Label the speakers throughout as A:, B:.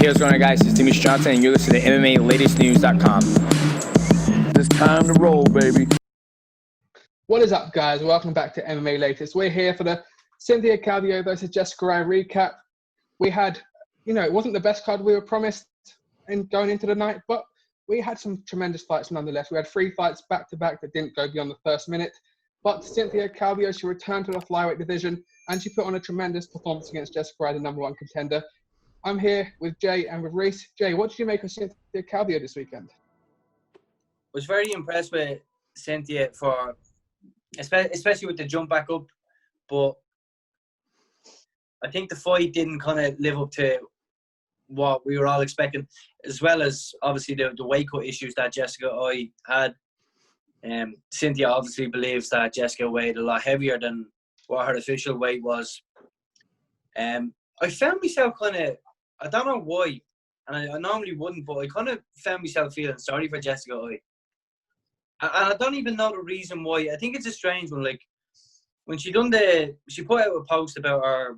A: Hey, what's going on, guys? It's Dimitri Johnson, and you're listening to MMALatestNews.com.
B: It's time to roll, baby.
C: What is up, guys? Welcome back to MMA Latest. We're here for the Cynthia Calvillo versus Jessica Ryan recap. We had, it wasn't the best card we were promised in going into the night, but we had some tremendous fights nonetheless. We had 3 fights back-to-back that didn't go beyond the first minute. But Cynthia Calvillo, she returned to the flyweight division, and she put on a tremendous performance against Jessica Ryan, the #1 contender. I'm here with Jay and with Reese. Jay, what did you make of Cynthia Calvillo this weekend?
D: I was very impressed with Cynthia especially with the jump back up, but I think the fight didn't kind of live up to what we were all expecting, as well as obviously the weight cut issues that Jessica had. Cynthia obviously believes that Jessica weighed a lot heavier than what her official weight was. I found myself I don't know why, and I normally wouldn't, but I kind of found myself feeling sorry for Jessica And I don't even know the reason why. I think it's a strange one. Like, when she put out a post about her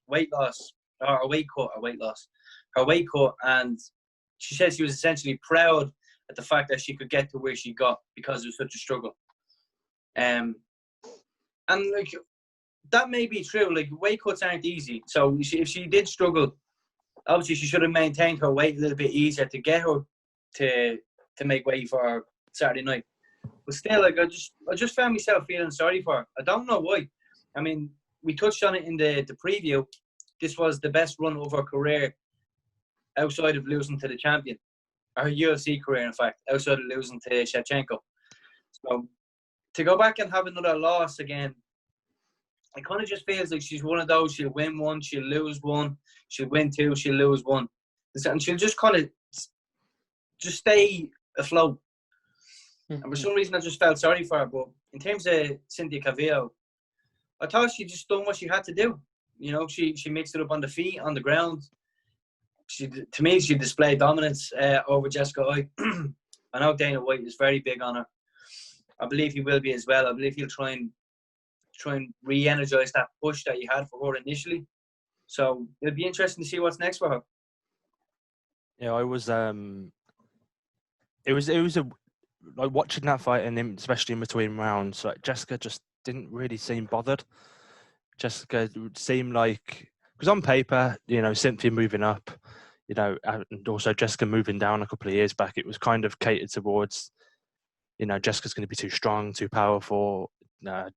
D: weight loss, or her weight cut, and she said she was essentially proud at the fact that she could get to where she got because it was such a struggle. And like, that may be true. Like, weight cuts aren't easy. So if she did struggle, obviously she should have maintained her weight a little bit easier to get her to make weight for Saturday night. But still, like, I just found myself feeling sorry for her. I don't know why. I mean, we touched on it in the preview. This was the best run of her career outside of losing to the champion. Her UFC career, in fact, outside of losing to Shevchenko. So to go back and have another loss again, it kind of just feels like she's one of those. She'll win one, she'll lose one, she'll win 2, she'll lose 1. And she'll just kind of just stay afloat. And for some reason, I just felt sorry for her. But in terms of Cynthia Calvillo, I thought she just done what she had to do. She mixed it up on the feet, on the ground. To me, she displayed dominance over Jessica I know Dana White is very big on her. I believe he will be as well. I believe he'll try and re-energise that push that he had for her initially. So it'll be interesting to see what's next for her.
E: Yeah, it was like watching that fight, and especially in between rounds, like Jessica just didn't really seem bothered. Jessica seemed like, because on paper, Cynthia moving up, and also Jessica moving down a couple of years back, it was kind of catered towards, Jessica's going to be too strong, too powerful,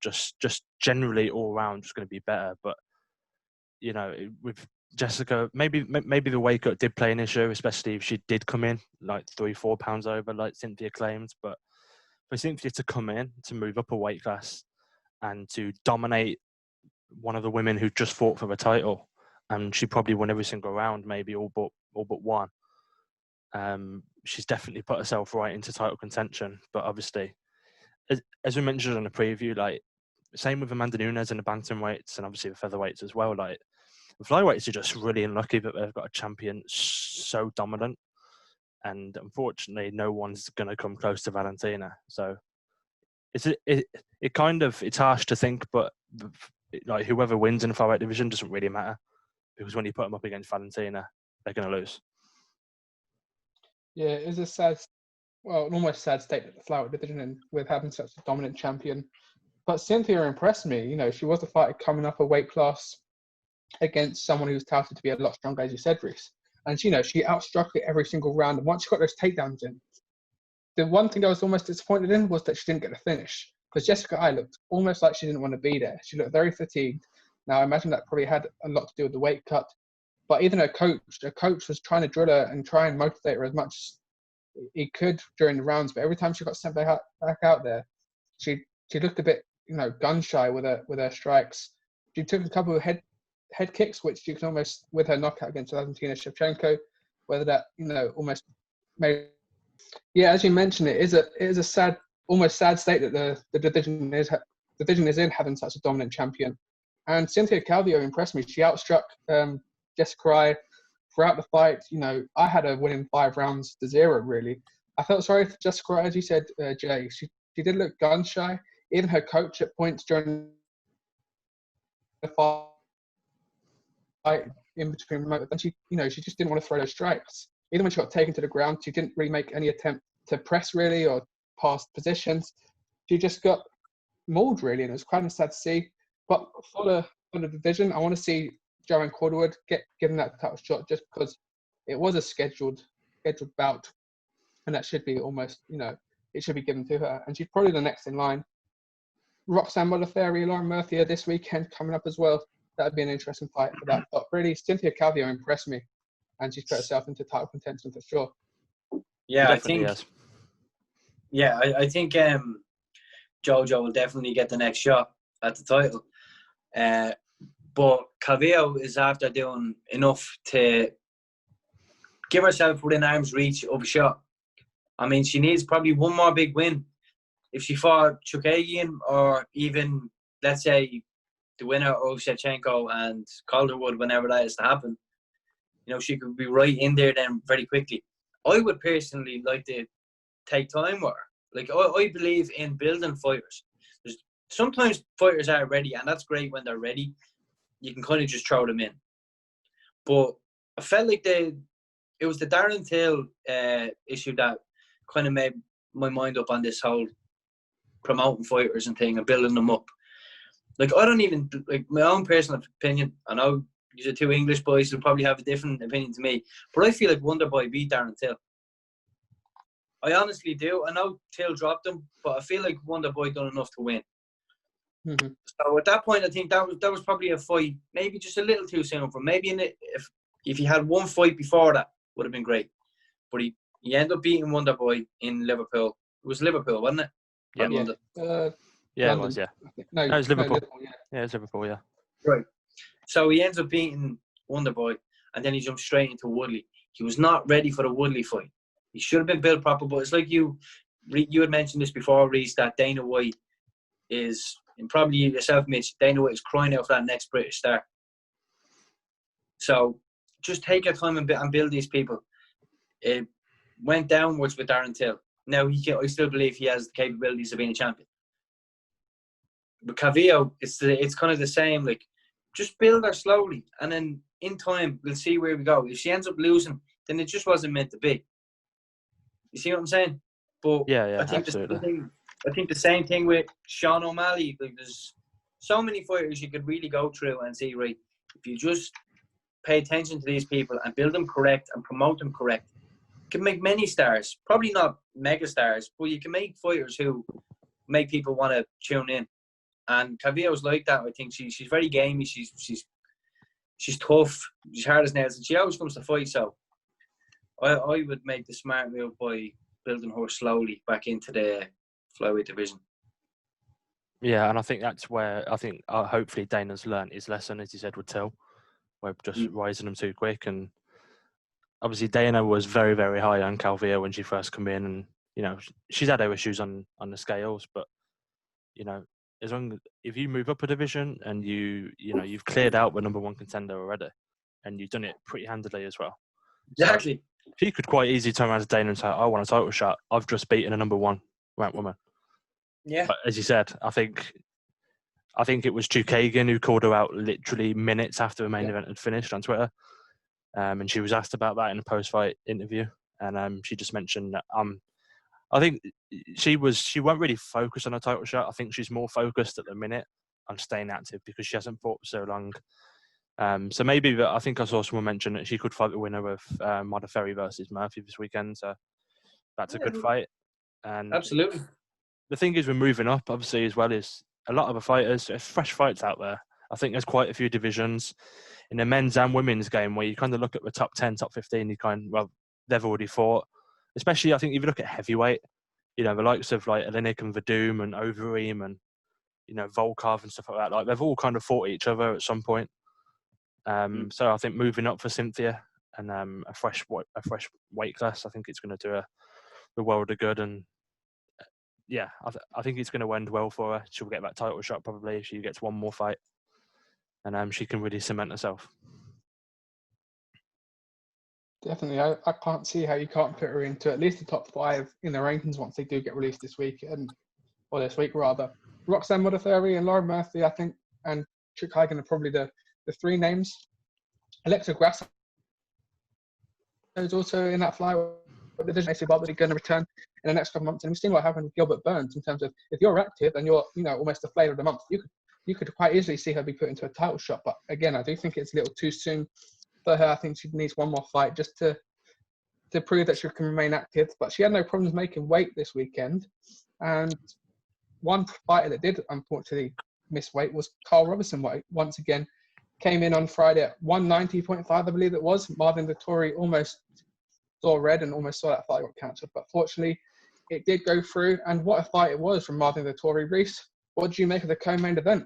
E: just generally all round just going to be better. But with Jessica, maybe the weight cut did play an issue, especially if she did come in like 3-4 pounds over, like Cynthia claims. But for Cynthia to come in, to move up a weight class, and to dominate one of the women who just fought for the title, and she probably won every single round, maybe all but one. She's definitely put herself right into title contention. But obviously, as we mentioned in the preview, like same with Amanda Nunes in the bantamweights, and obviously the featherweights as well. Like, the flyweights are just really unlucky that they've got a champion so dominant, and unfortunately, no one's going to come close to Valentina. So it's harsh to think, but like whoever wins in the flyweight division doesn't really matter, because when you put them up against Valentina, they're going to lose.
C: Yeah, it is an almost sad state of the flyweight division, and with having such a dominant champion. But Cynthia impressed me. She was the fighter coming up a weight class against someone who's touted to be a lot stronger, as you said, Reese. And she outstruck it every single round. And once she got those takedowns in, the one thing I was almost disappointed in was that she didn't get the finish. Because Jessica I looked almost like she didn't want to be there. She looked very fatigued. Now, I imagine that probably had a lot to do with the weight cut. But even her coach was trying to drill her and try and motivate her as much as he could during the rounds. But every time she got sent back out there, she looked a bit, gun shy with her strikes. She took a couple of head kicks, which you can almost, with her knockout against Valentina Shevchenko, whether that, almost made. Yeah, as you mentioned, it is a sad, almost sad state that the division is in, having such a dominant champion. And Cynthia Calvillo impressed me. She outstruck Jessica I throughout the fight. I had her winning 5 rounds to 0, really. I felt sorry for Jessica I, as you said, Jay. She did look gun shy. Even her coach at points during the fight in between remote. And she just didn't want to throw those strikes. Even when she got taken to the ground, she didn't really make any attempt to press really or pass positions. She just got mauled really, and it was kind of sad to see. But for the division, I want to see Joanne Calderwood given that title shot just because it was a scheduled bout, and that should be almost, it should be given to her, and she's probably the next in line. Roxanne Modafferi, Lauren Murphy this weekend coming up as well. That would be an interesting fight for that. But really, Cynthia Calvillo impressed me, and she's put herself into title contention for sure.
D: Yeah, I think JoJo will definitely get the next shot at the title. But Calvillo is after doing enough to give herself within arm's reach of a shot. I mean, she needs probably one more big win. If she fought Chukagian or even, let's say, the winner of Shevchenko and Calderwood, whenever that is to happen, she could be right in there then very quickly. I would personally like to take time with her. Like, I believe in building fighters. Sometimes fighters are ready, and that's great when they're ready. You can kind of just throw them in. But I felt like it was the Darren Till issue that kind of made my mind up on this whole promoting fighters and thing and building them up. Like, I don't even, like, my own personal opinion, I know these are two English boys who probably have a different opinion to me, but I feel like Wonder Boy beat Darren Till. I honestly do. I know Till dropped him, but I feel like Wonder Boy done enough to win.
C: Mm-hmm.
D: So at that point, I think that was probably a fight, maybe just a little too soon for him. Maybe if he had one fight before that, would have been great. But he ended up beating Wonder Boy in Liverpool. It was Liverpool, wasn't it?
E: Yeah.
C: London.
E: It was, yeah.
C: No,
E: it was Liverpool.
C: Yeah,
E: it was Liverpool, yeah.
D: Right. So he ends up beating Wonder Boy, and then he jumps straight into Woodley. He was not ready for the Woodley fight. He should have been built proper, but it's like you had mentioned this before, Reece, that Dana White is, and probably yourself, Mitch, Dana White is crying out for that next British star. So just take your time and build these people. It went downwards with Darren Till. Now, I still believe he has the capabilities of being a champion. But Calvillo, it's kind of the same. Like, just build her slowly, and then in time, we'll see where we go. If she ends up losing, then it just wasn't meant to be. You see what I'm saying? But
E: Yeah,
D: I think
E: absolutely.
D: I think the same thing with Sean O'Malley. Like, there's so many fighters you could really go through and see, right, if you just pay attention to these people and build them correct and promote them correct, you can make many stars. Probably not mega stars, but you can make fighters who make people want to tune in. And Calvillo's like that. I think she's very gamey. She's tough. She's hard as nails, and she always comes to fight. So I would make the smart move by building her slowly back into the flyweight division.
E: Yeah, and I think that's where hopefully Dana's learned his lesson, as he said with Till, where just rising them too quick. And obviously Dana was very, very high on Calvillo when she first came in, and she's had her issues on the scales, but as long as if you move up a division and you've cleared out the number one contender already, and you've done it pretty handily as well.
D: Exactly.
E: So she could quite easily turn around to Dana and say, "I want a title shot. I've just beaten a number one ranked woman."
D: Yeah.
E: But as you said, I think it was Chukagian who called her out literally minutes after the main event had finished on Twitter, and she was asked about that in a post-fight interview, and she just mentioned that I think she won't really focus on a title shot. I think she's more focused at the minute on staying active because she hasn't fought for so long. So maybe, I think I saw someone mention that she could fight the winner of Modafferi versus Murphy this weekend. So that's a good fight. And
D: absolutely.
E: The thing is, we're moving up, obviously, as well as a lot of the fighters. There's fresh fights out there. I think there's quite a few divisions in the men's and women's game where you kind of look at the top 10, top 15, they've already fought. Especially, I think, if you look at heavyweight, the likes of like Olenek and Vadum and Overeem and Volkov and stuff like that, like they've all kind of fought each other at some point. So I think moving up for Cynthia and a fresh weight class, I think it's going to do the world of good. And I think it's going to end well for her. She'll get that title shot probably if she gets one more fight, and she can really cement herself.
C: Definitely. I can't see how you can't put her into at least the top 5 in the rankings once they do get released this week, or this week rather. Roxanne Modafferi and Lauren Murphy, I think, and Chukagian are probably the 3 names Alexa Grasso is also in that flyweight division. Actually, probably going to return in the next couple of months. And we've seen what happened with Gilbert Burns in terms of if you're active and you're, almost the flavour of the month, you could quite easily see her be put into a title shot. But again, I do think it's a little too soon for her. I think she needs one more fight just to prove that she can remain active. But she had no problems making weight this weekend. And one fighter that did unfortunately miss weight was Carl Roberson. Once again, came in on Friday at 190.5, I believe it was. Marvin Vettori almost saw red and almost saw that fight got cancelled. But fortunately, it did go through. And what a fight it was from Marvin Vettori. Reese, what did you make of the co-main event?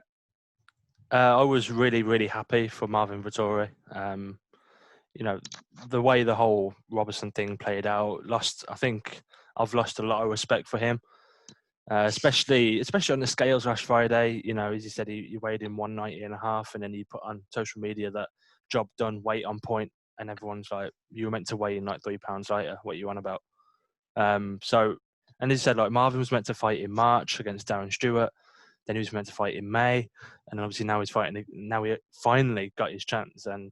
E: I was really, really happy for Marvin Vettori. The way the whole Roberson thing played out, I think I've lost a lot of respect for him. Especially on the scales last Friday, as he said, he weighed in 190.5, and then he put on social media that job done, weight on point, and everyone's like, you were meant to weigh in like 3 pounds lighter. What are you on about? And he said like Marvin was meant to fight in March against Darren Stewart, then he was meant to fight in May, and obviously now he's fighting. Now he finally got his chance, and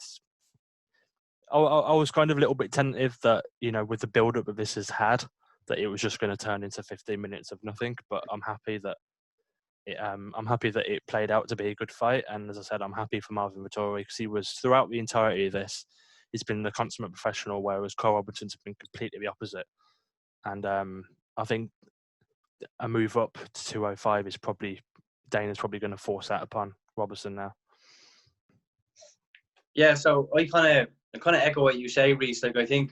E: I was kind of a little bit tentative that with the build up that this has had, that it was just going to turn into 15 minutes of nothing. But I'm happy that it played out to be a good fight. And as I said, I'm happy for Marvin Vettori because he was, throughout the entirety of this, he's been the consummate professional, whereas Carl Robinson's been completely the opposite. And I think a move up to 205 is Dana's probably going to force that upon Roberson now.
D: Yeah, so I kind of echo what you say, Reese. Like, I think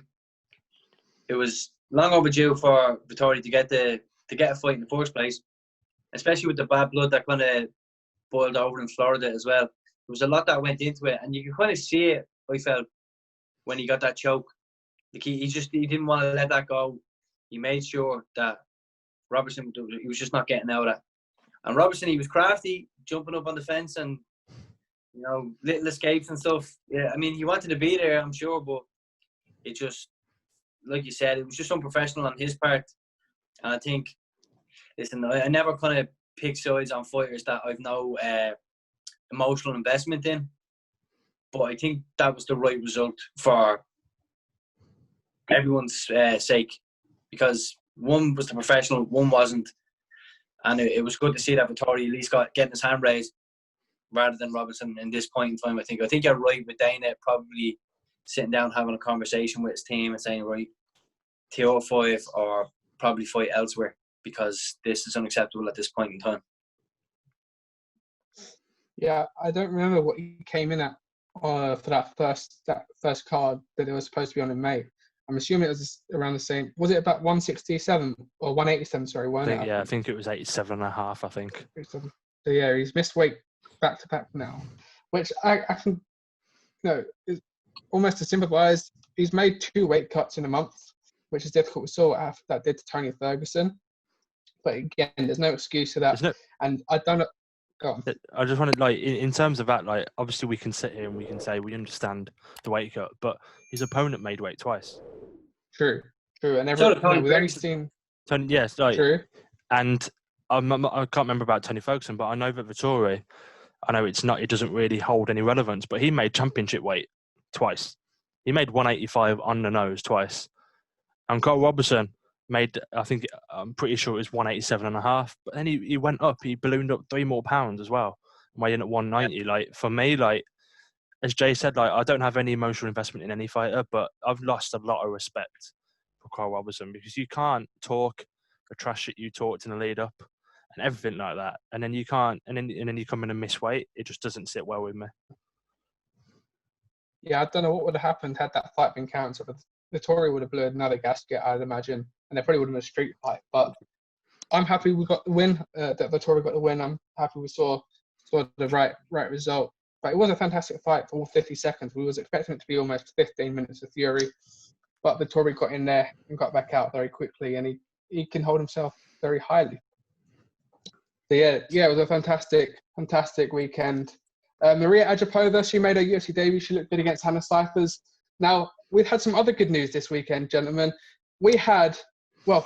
D: it was long overdue for Vettori to get a fight in the first place, especially with the bad blood that kind of boiled over in Florida as well. There was a lot that went into it, and you could kind of see it, I felt, when he got that choke. Like he didn't want to let that go. He made sure that Roberson, he was just not getting out of it. And Roberson, he was crafty, jumping up on the fence and, little escapes and stuff. Yeah, I mean, he wanted to be there, I'm sure, but it just, like you said, it was just unprofessional on his part. And I think, listen, I never kind of pick sides on fighters that I've no emotional investment in. But I think that was the right result for everyone's sake, because one was the professional, one wasn't. And it was good to see that Vettori at least getting his hand raised rather than Robertson in this point in time. I think you're right with Dana probably sitting down having a conversation with his team and saying, right, TO5 or probably fight elsewhere because this is unacceptable at this point in time.
C: Yeah, I don't remember what he came in at for that first card that it was supposed to be on in May. I'm assuming it was around the same. Was it about 167 or 187? Sorry,
E: I think it was 87.5. I think.
C: So yeah, he's missed weight back to back now, which I can, is almost to sympathise. He's made 2 weight cuts in a month, which is difficult. We saw what that did to Tony Ferguson, but again, there's no excuse to that. And I don't know. Go on.
E: I just wanted, in terms of that, obviously we can sit here and we can say we understand the weight cut, but his opponent made weight twice.
C: True. And we've only seen.
E: Tony, yes,
C: true.
E: And I can't remember about Tony Ferguson, but I know that Vettori, I know it doesn't really hold any relevance, but he made championship weight twice. He made 185 on the nose twice. And Carl Roberson made, I'm pretty sure it was 187.5, but then he went up, he ballooned up 3 more pounds as well, weighed in at 190. For me, as Jay said, I don't have any emotional investment in any fighter, but I've lost a lot of respect for Carl Roberson because you can't talk the trash that you talked in the lead up and everything like that, and then you can't, and then you come in and miss weight. It just doesn't sit well with me.
C: Yeah, I don't know what would have happened had that fight been cancelled. Vettori would have blown another gasket, I'd imagine, and there probably would have been a street fight. But I'm happy we got the win. That Vettori got the win. I'm happy we saw the right result. But it was a fantastic fight for all 50 seconds. We was expecting it to be almost 15 minutes of fury, but Vettori got in there and got back out very quickly, and he can hold himself very highly. So yeah, it was a fantastic weekend. Maria Ajapova, she made her UFC debut. She looked good against Hannah Cyphers. Now, we've had some other good news this weekend, gentlemen. We had,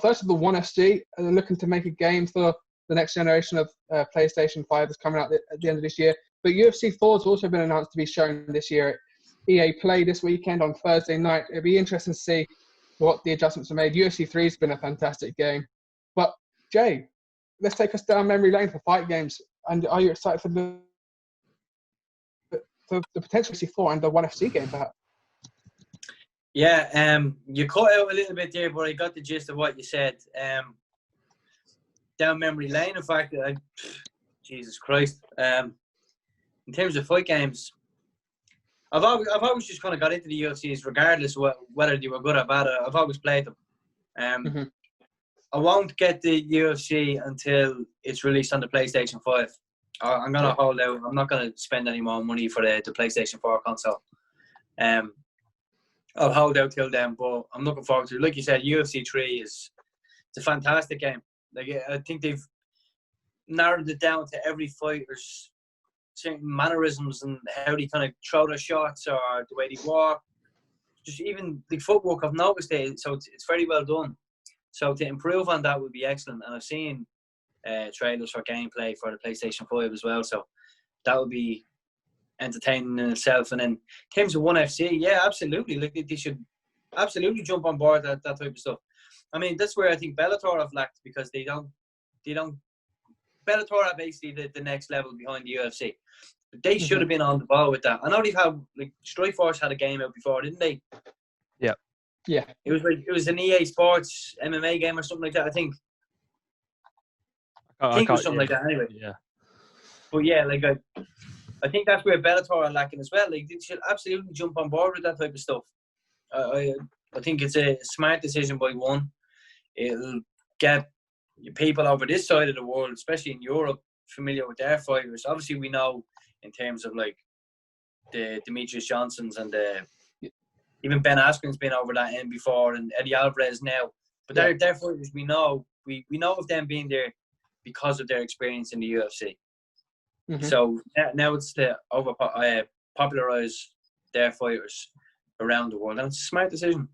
C: first of all, ONE FC looking to make a game for the next generation of PlayStation 5 that's coming out at the end of this year. But UFC 4 has also been announced to be shown this year. EA Play this weekend on Thursday night. It'll be interesting to see what the adjustments are made. UFC 3 has been a fantastic game. But, Jay, let's take us down memory lane for fight games. And are you excited for the potential UFC4 and the ONE FC game, perhaps?
D: Yeah, you cut out a little bit there, but I got the gist of what you said. Down memory lane, in fact, Jesus Christ. In terms of fight games, I've always just kind of got into the UFCs, regardless of whether they were good or bad. I've always played them. I won't get the UFC until it's released on the PlayStation 5. I'm going to hold out. I'm not going to spend any more money for the PlayStation 4 console. I'll hold out till then, but I'm looking forward to it. Like you said, UFC 3 it's a fantastic game. Like, I think they've narrowed it down to every fighter's certain mannerisms and how they kind of throw their shots or the way they walk. Just even the footwork, I've noticed it, so it's very well done. So to improve on that would be excellent. And I've seen trailers for gameplay for the PlayStation 5 as well, so that would be entertaining in itself. And then in terms of ONE FC, yeah, absolutely. Like, they should absolutely jump on board that type of stuff. I mean, that's where I think Bellator have lacked, because they don't. Bellator are basically the next level behind the UFC. But they should have been on the ball with that. I know they've had, like, Strikeforce had a game out before, didn't they?
C: Yeah.
D: It was an EA Sports MMA game or something like that, I think. I think it was something like that anyway.
E: Yeah.
D: But yeah, like, I think that's where Bellator are lacking as well. Like, they should absolutely jump on board with that type of stuff. I think it's a smart decision by ONE. It'll get people over this side of the world, especially in Europe, familiar with their fighters. Obviously, we know in terms of, like, the Demetrius Johnsons and even Ben Askren's been over that end before, and Eddie Alvarez now. But they're fighters we know. We know of them being there because of their experience in the UFC. So now it's to popularize their fighters around the world, and it's a smart decision.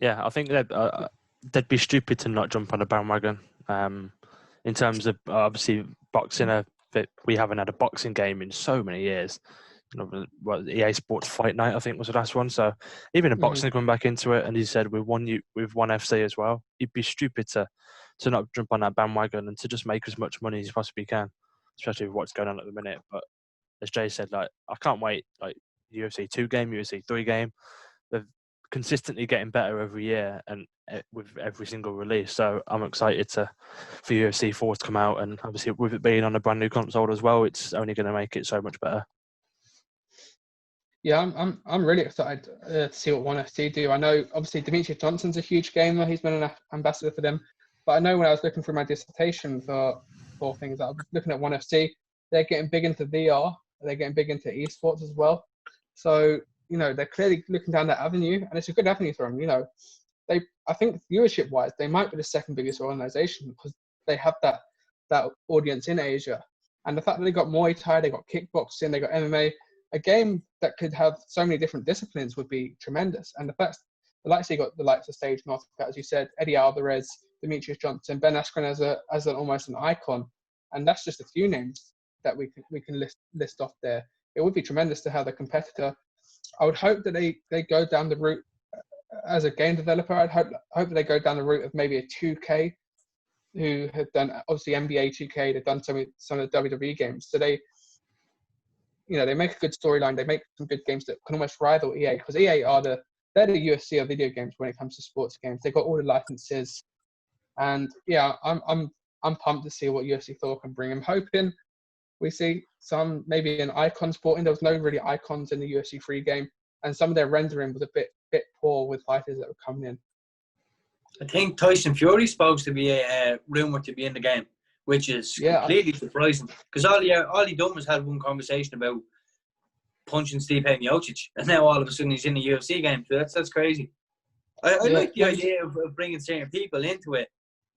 E: Yeah, I think they'd be stupid to not jump on a bandwagon. In terms of obviously boxing, we haven't had a boxing game in so many years. You know, EA Sports Fight Night, I think, was the last one. So even in boxing, coming back into it, and he said with ONE FC as well, you'd be stupid to not jump on that bandwagon and to just make as much money as you possibly can, especially with what's going on at the minute. But as Jay said, like, I can't wait. Like, UFC 2 game, UFC 3 game, they're consistently getting better every year and with every single release. So I'm excited for UFC 4 to come out, and obviously with it being on a brand new console as well, it's only going to make it so much better.
C: Yeah, I'm really excited to see what ONE FC do. I know, obviously, Demetrius Johnson's a huge gamer. He's been an ambassador for them. But I know when I was looking through my dissertation for things, I was looking at ONE FC, they're getting big into VR. They're getting big into esports as well. So, you know, they're clearly looking down that avenue, and it's a good avenue for them. You know, I think viewership-wise, they might be the second biggest organization because they have that audience in Asia. And the fact that they got Muay Thai, they got kickboxing, they got MMA, a game that could have so many different disciplines would be tremendous. And the fact, you got the likes of Sage Northcutt, as you said, Eddie Alvarez, Demetrius Johnson, Ben Askren as almost an icon, and that's just a few names that we can list off there. It would be tremendous to have a competitor. I would hope that they go down the route as a game developer. I'd hope that they go down the route of maybe a 2K, who have done obviously NBA 2K. They've done some of the WWE games, so they make a good storyline. They make some good games that can almost rival EA, because EA they're the UFC of video games when it comes to sports games. They've got all the licenses, and yeah, I'm pumped to see what UFC 4 can bring. I'm hoping we see maybe an icon sporting. There was no really icons in the UFC 3 game, and some of their rendering was a bit poor with fighters that were coming in.
D: I think Tyson Fury's supposed to be rumored to be in the game, which is completely surprising, because all he done was had one conversation about punching Stipe Miocic, and now all of a sudden he's in the UFC game. So that's crazy. I like the idea of bringing certain people into it,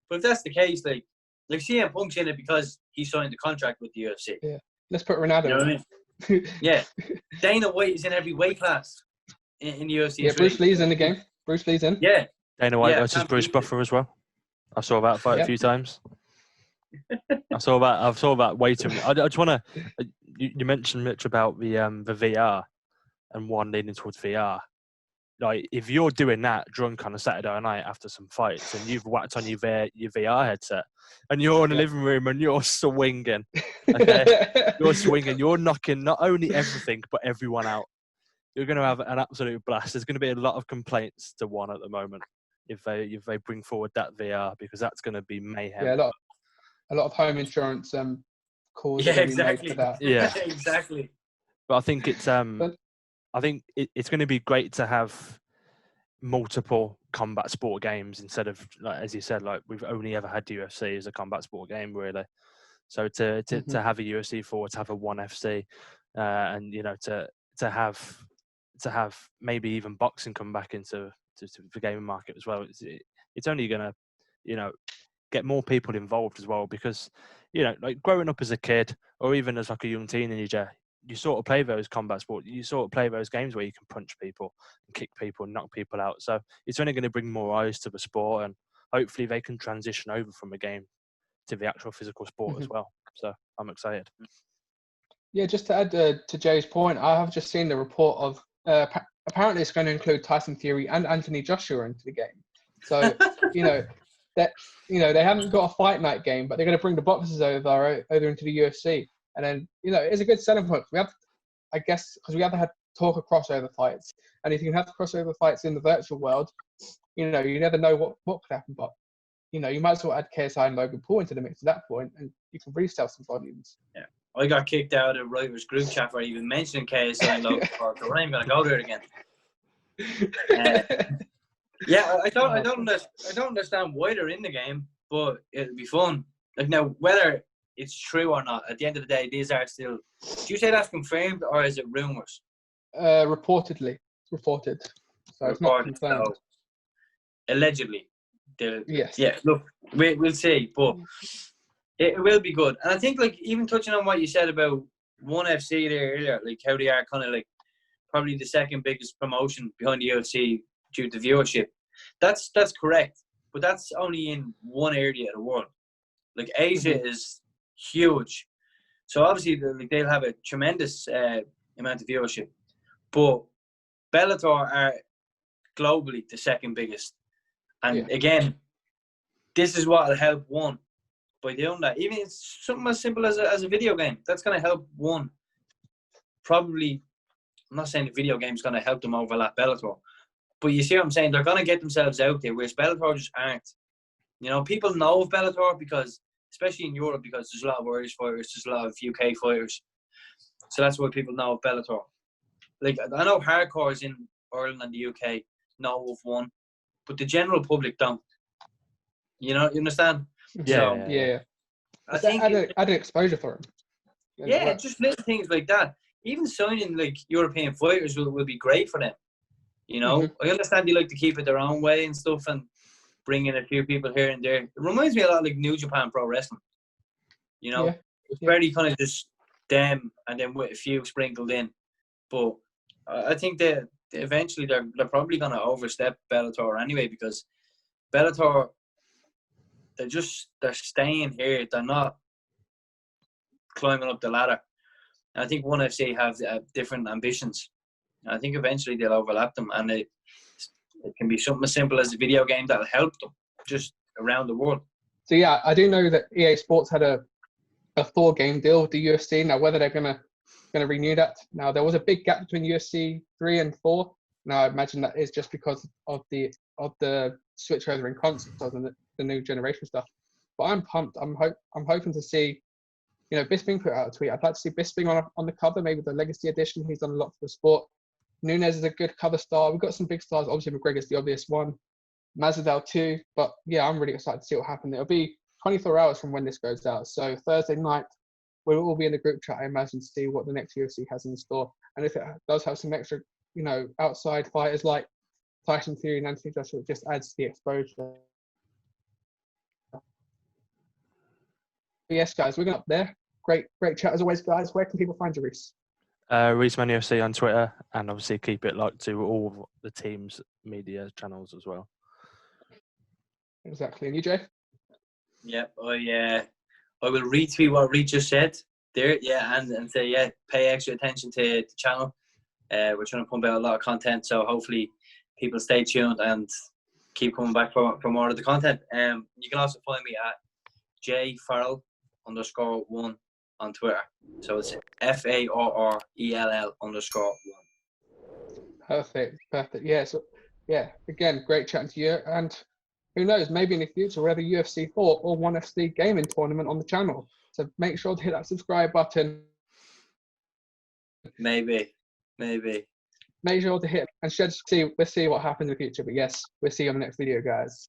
D: but if that's the case, like CM Punk's in it because he signed the contract with the UFC.
C: Yeah, let's put Ronaldo.
D: You know what I mean? Yeah, Dana White is in every weight class in the UFC.
C: Yeah, Bruce Lee's in the game. Bruce Lee's in.
D: Yeah,
E: Dana White versus Bruce Buffer as well. I saw that fight a few times. I saw that way too many. I just want to. You mentioned, Mitch, about the VR. and one leaning towards VR. Like, if you're doing that drunk on a Saturday night after some fights and you've whacked on your VR headset and you're in the living room and you're swinging, okay? You're swinging, you're knocking not only everything but everyone out. You're going to have an absolute blast. There's going to be a lot of complaints to one at the moment if they bring forward that VR, because that's going to be mayhem.
C: Yeah, a lot of home insurance calls are going to be made for that.
E: Yeah,
D: exactly.
E: But I think it's it's going to be great to have multiple combat sport games instead of, like, as you said, like, we've only ever had UFC as a combat sport game, really. So to have a UFC 4, to have a 1 FC, and to have maybe even boxing come back into the gaming market as well. It's only going to get more people involved as well, because like growing up as a kid or even as like a young teenager, you sort of play those combat sports, you sort of play those games where you can punch people and kick people and knock people out. So it's only going to bring more eyes to the sport, and hopefully they can transition over from a game to the actual physical sport as well. So I'm excited.
C: Yeah, just to add to Jay's point, I have just seen the report of apparently it's going to include Tyson Fury and Anthony Joshua into the game. So they haven't got a fight night game, but they're going to bring the boxers over into the UFC. And then, it's a good selling point. We have, I guess, because we have had talk of crossover fights. And if you can have crossover fights in the virtual world, you never know what could happen. But, you might as well add KSI and Logan Paul into the mix at that point, and you can really sell some volumes.
D: Yeah. I got kicked out of Writers group chat for even mentioning KSI and Logan Paul, so we're not even going to go there again. Yeah, I don't understand why they're in the game, but it'll be fun. Like, now, whether it's true or not, at the end of the day, these are still. Do you say that's confirmed or is it rumors?
C: Reported. So it's not confirmed.
D: So, allegedly.
C: Yes.
D: Yeah. Look, we'll see, but it will be good. And I think, like, even touching on what you said about ONE FC there earlier, like how they are kind of like probably the second biggest promotion behind the UFC due to viewership. That's correct, but that's only in one area of the world. Like, Asia is huge, so obviously they'll have a tremendous amount of viewership. But Bellator are globally the second biggest, and again, this is what will help ONE by doing that. Even it's something as simple as a video game, that's going to help ONE. Probably, I'm not saying the video game is going to help them overlap Bellator. But you see what I'm saying? They're going to get themselves out there, whereas Bellator just aren't. People know of Bellator because, especially in Europe, because there's a lot of Irish fighters, there's a lot of UK fighters. So that's why people know of Bellator. Like, I know hardcores in Ireland and the UK know of ONE, but the general public don't. You understand?
C: Yeah.
D: I think
C: added exposure for them.
D: Yeah, just little things like that. Even signing, like, European fighters will be great for them. I understand they like to keep it their own way and stuff and bring in a few people here and there. It reminds me a lot like New Japan Pro Wrestling. It's very kind of just them and then with a few sprinkled in. But I think that eventually they're probably going to overstep Bellator anyway, because Bellator, they're staying here. They're not climbing up the ladder. And I think ONE FC have different ambitions. I think eventually they'll overlap them, and it can be something as simple as a video game that'll help them just around the world.
C: So yeah, I do know that EA Sports had a 4-game deal with the UFC. Now, whether they're gonna renew that. Now, there was a big gap between UFC 3 and 4. Now, I imagine that is just because of the switch over in consoles and the new generation stuff. But I'm pumped. I'm hoping to see. Bisping put out a tweet. I'd like to see Bisping on the cover, maybe the Legacy Edition. He's done a lot for the sport. Nunes is a good cover star. We've got some big stars. Obviously, McGregor's the obvious one. Masvidal too. But yeah, I'm really excited to see what happens. It'll be 24 hours from when this goes out. So Thursday night, we'll all be in the group chat, I imagine, to see what the next UFC has in store. And if it does have some extra, outside fighters like Tyson Fury and Anthony Joshua, it just adds to the exposure. But yes, guys, we're going up there. Great chat as always, guys. Where can people find you, Reese?
E: ReeseMan UFC on Twitter, and obviously keep it locked to all the team's media channels as well.
C: Exactly. And you, Jay?
D: Yep. I will retweet what Reed just said there. Yeah, and say pay extra attention to the channel. We're trying to pump out a lot of content, so hopefully people stay tuned and keep coming back for more of the content. You can also find me at jfarrell_1 on Twitter. So it's FARRELL_1.
C: Perfect. Yeah. So, yeah. Again, great chatting to you. And who knows, maybe in the future we'll have a UFC 4 or 1FC gaming tournament on the channel. So make sure to hit that subscribe button.
D: Maybe.
C: Make sure to hit and we'll see what happens in the future. But yes, we'll see you on the next video, guys.